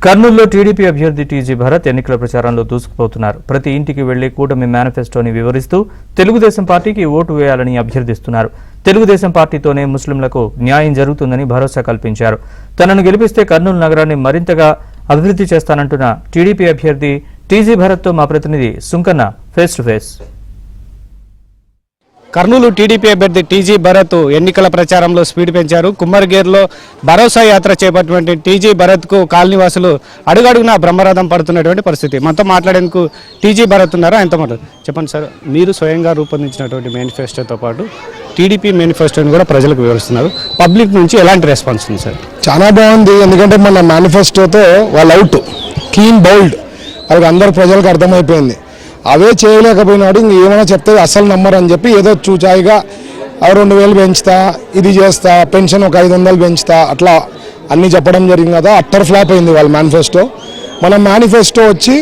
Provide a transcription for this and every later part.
కర్నూలులో టీడీపీ అభ్యర్థి టీజీ భరత్ ఎన్నికల ప్రచారంలో దూసుకుపోతున్నారు. ప్రతి ఇంటికి వెళ్లి కూటమి మేనిఫెస్టోని వివరిస్తూ తెలుగుదేశం పార్టీకి ఓటు వేయాలని అభ్యర్థిస్తున్నారు. తెలుగుదేశం పార్టీతోనే ముస్లింలకు న్యాయం జరుగుతుందని భరోసా కల్పించారు. తనను గెలిపిస్తే కర్నూలు నగరాన్ని మరింతగా అభివృద్ధి చేస్తానంటున్న టీడీపీ అభ్యర్థి టీజీ భరత్తో మా ప్రతినిధి Sunkanna face to face. Kurnool TDP అభ్యర్థి టీజీ భరత్ ఎన్నికల ప్రచారంలో స్పీడ్ పెంచారు. కుమ్మరిగేర్లో భరోసా యాత్ర చేపట్టినటువంటి టీజీ భరత్కు కాలనీవాసులు అడుగడుగునా బ్రహ్మరథం పడుతున్నటువంటి పరిస్థితి. మనతో మాట్లాడేందుకు టీజీ భరత్ ఉన్నారు. ఆయనతో మాట్లాడు. చెప్పండి సార్, మీరు స్వయంగా రూపొందించినటువంటి మేనిఫెస్టోతో పాటు టీడీపీ మేనిఫెస్టోని కూడా ప్రజలకు వివరిస్తున్నారు. పబ్లిక్ నుంచి ఎలాంటి రెస్పాన్స్ ఉంది సార్? చాలా బాగుంది. ఎందుకంటే మన మేనిఫెస్టోతో వాళ్ళు అవుట్ క్లీన్ బౌల్డ్ వాళ్ళకి అందరు ప్రజలకు అర్థమైపోయింది. అవే చేయలేకపోయినాడు ఇంక ఏమైనా చెప్తే అసలు నమ్మరు అని చెప్పి ఏదో చూచాయిగా 2000 పెంచుతా, ఇది చేస్తా, పెన్షన్ ఒక 500 పెంచుతా, అట్లా అన్నీ చెప్పడం జరిగింది కదా. అట్టర్ ఫ్లాప్ అయింది వాళ్ళ మేనిఫెస్టో. మన మేనిఫెస్టో వచ్చి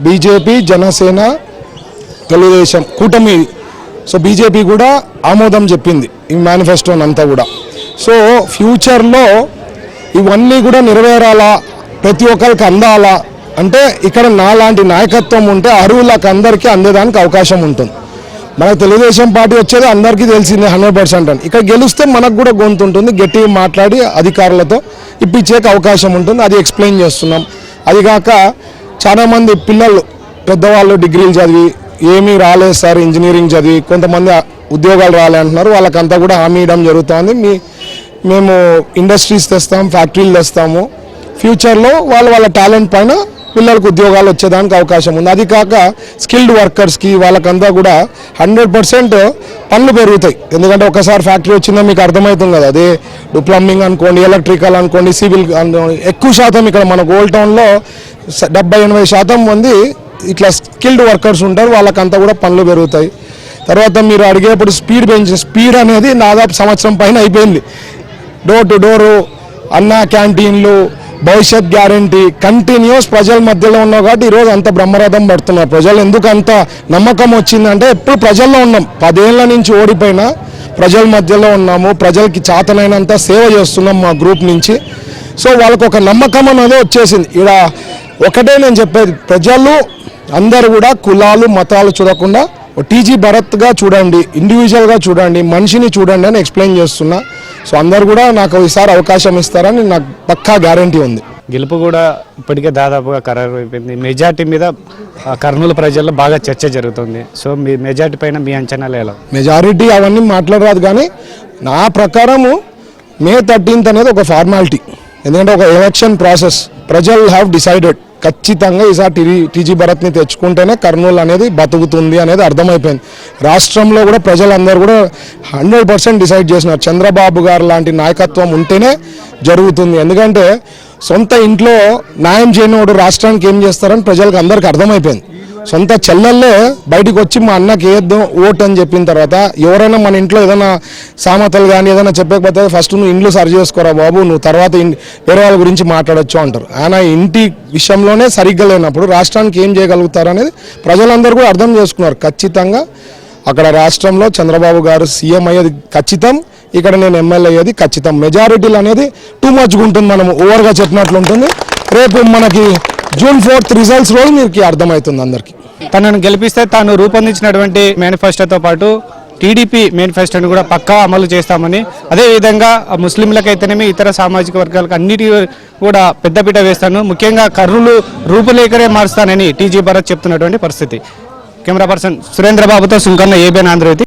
బీజేపీ, జనసేన, తెలుగుదేశం కూటమి. సో బీజేపీ కూడా ఆమోదం చెప్పింది ఈ మేనిఫెస్టోనంతా కూడా. సో ఫ్యూచర్లో ఇవన్నీ కూడా నెరవేరాలా, ప్రతి ఒక్కరికి అందాలా అంటే ఇక్కడ నాలాంటి నాయకత్వం ఉంటే అర్హులకు అందరికీ అందేదానికి అవకాశం ఉంటుంది. మనకు తెలుగుదేశం పార్టీ వచ్చేది అందరికీ తెలిసిందే 100% అని. ఇక్కడ గెలిస్తే మనకు కూడా గొంతు ఉంటుంది, గట్టిగా మాట్లాడి అధికారులతో ఇప్పించేకి అవకాశం ఉంటుంది. అది ఎక్స్ప్లెయిన్ చేస్తున్నాం. అది కాక చాలామంది పిల్లలు పెద్దవాళ్ళు డిగ్రీలు చదివి ఏమీ రాలేదు సార్, ఇంజనీరింగ్ చదివి కొంతమంది ఉద్యోగాలు రాలే అంటున్నారు. వాళ్ళకంతా కూడా హామీ ఇవ్వడం జరుగుతుంది. మేము ఇండస్ట్రీస్ తెస్తాం, ఫ్యాక్టరీలు తెస్తాము. ఫ్యూచర్లో వాళ్ళ టాలెంట్ పైన పిల్లలకు ఉద్యోగాలు వచ్చేదానికి అవకాశం ఉంది. అది కాక స్కిల్డ్ వర్కర్స్కి వాళ్ళకంతా కూడా 100% పనులు పెరుగుతాయి. ఎందుకంటే ఒకసారి ఫ్యాక్టరీ వచ్చిందో మీకు అర్థమవుతుంది కదా. అదే ప్లంబింగ్ అనుకోండి, ఎలక్ట్రికల్ అనుకోండి, సివిల్ అనుకోండి, ఎక్కువ శాతం ఇక్కడ మన ఓల్డ్ టౌన్లో 70-80% మంది ఇట్లా స్కిల్డ్ వర్కర్స్ ఉంటారు. వాళ్ళకంతా కూడా పనులు పెరుగుతాయి. తర్వాత మీరు అడిగేప్పుడు స్పీడ్ అనేది దాదాపు సంవత్సరం పైన అయిపోయింది. డోర్ టు డోరు, అన్న క్యాంటీన్లు, భవిష్యత్ గ్యారంటీ కంటిన్యూస్ ప్రజల మధ్యలో ఉన్నావు కాబట్టి ఈరోజు అంత బ్రహ్మరథం పడుతున్నారు. ప్రజలు ఎందుకు అంత నమ్మకం వచ్చిందంటే ఎప్పుడు ప్రజల్లో ఉన్నాం. 10 ఏళ్ల నుంచి ఓడిపోయినా ప్రజల మధ్యలో ఉన్నాము. ప్రజలకి చాతనైనంత సేవ చేస్తున్నాం మా గ్రూప్ నుంచి. సో వాళ్ళకు ఒక నమ్మకం అనేది వచ్చేసింది. ఇక్కడ ఒకటే నేను చెప్పేది, ప్రజలు అందరూ కూడా కులాలు మతాలు చూడకుండా టీజీ భరత్గా చూడండి, ఇండివిజువల్గా చూడండి, మనిషిని చూడండి అని ఎక్స్ప్లెయిన్ చేస్తున్నా. సో అందరు కూడా నాకు ఈసారి అవకాశం ఇస్తారని నాకు పక్కా గ్యారంటీ ఉంది. గెలుపు కూడా ఇప్పటికే దాదాపుగా ఖరారు అయిపోయింది. మెజార్టీ మీద కర్నూలు ప్రజల్లో బాగా చర్చ జరుగుతుంది. సో మీ మెజార్టీ పైన మీ అంచనాలు ఎలా? మెజారిటీ అవన్నీ మాట్లాడరాదు, కానీ నా ప్రకారము May 13th అనేది ఒక ఫార్మాలిటీ. ఎందుకంటే ఒక ఎలక్షన్ ప్రాసెస్. ప్రజలు హ్యావ్ డిసైడెడ్ ఖచ్చితంగా ఈసారి టీజీ భరత్ని తెచ్చుకుంటేనే కర్నూలు అనేది బతుకుతుంది అనేది అర్థమైపోయింది. రాష్ట్రంలో కూడా ప్రజలందరూ కూడా 100% డిసైడ్ చేసినారు. చంద్రబాబు గారు లాంటి నాయకత్వం ఉంటేనే జరుగుతుంది. ఎందుకంటే సొంత ఇంట్లో న్యాయం చేయనివాడు రాష్ట్రానికి ఏం చేస్తారని ప్రజలకు అందరికీ అర్థమైపోయింది. సొంత చెల్లెళ్ళే బయటకు వచ్చి మా అన్నకి వేద్దాం ఓటు అని చెప్పిన తర్వాత ఎవరైనా మన ఇంట్లో ఏదైనా సామెతలు కానీ ఏదైనా చెప్పకపోతే ఫస్ట్ నువ్వు ఇండ్లు సరి చేసుకోరా బాబు, నువ్వు తర్వాత వేరే వాళ్ళ గురించి మాట్లాడచ్చు అంటారు. ఆయన ఇంటి విషయంలోనే సరిగ్గా లేనప్పుడు రాష్ట్రానికి ఏం చేయగలుగుతారు అనేది ప్రజలందరూ కూడా అర్థం చేసుకున్నారు. ఖచ్చితంగా అక్కడ రాష్ట్రంలో చంద్రబాబు గారు సీఎం అయ్యేది ఖచ్చితం, ఇక్కడ నేను ఎమ్మెల్యే అయ్యేది ఖచ్చితం. మెజారిటీలు అనేది టూ మచ్గా ఉంటుంది, మనం ఓవర్గా చెప్పినట్లు ఉంటుంది. రేపు మనకి June 4th రిజల్ట్స్ రోజు మీకు అర్థమవుతుంది అందరికీ. తనను గెలిపిస్తే తాను రూపొందించినటువంటి మేనిఫెస్టోతో పాటు టీడీపీ మేనిఫెస్టోని కూడా పక్కా అమలు చేస్తామని, అదేవిధంగా ముస్లింలకైతేనేమి ఇతర సామాజిక వర్గాలకు అన్నిటి కూడా పెద్దపీట వేస్తాను, ముఖ్యంగా కర్నూలు రూపురేఖలే మారుస్తానని టీజీ భరత్ చెప్తున్నటువంటి పరిస్థితి. Camera person సురేంద్రబాబుతో Sunkanna, ABN Andhra Jyothi.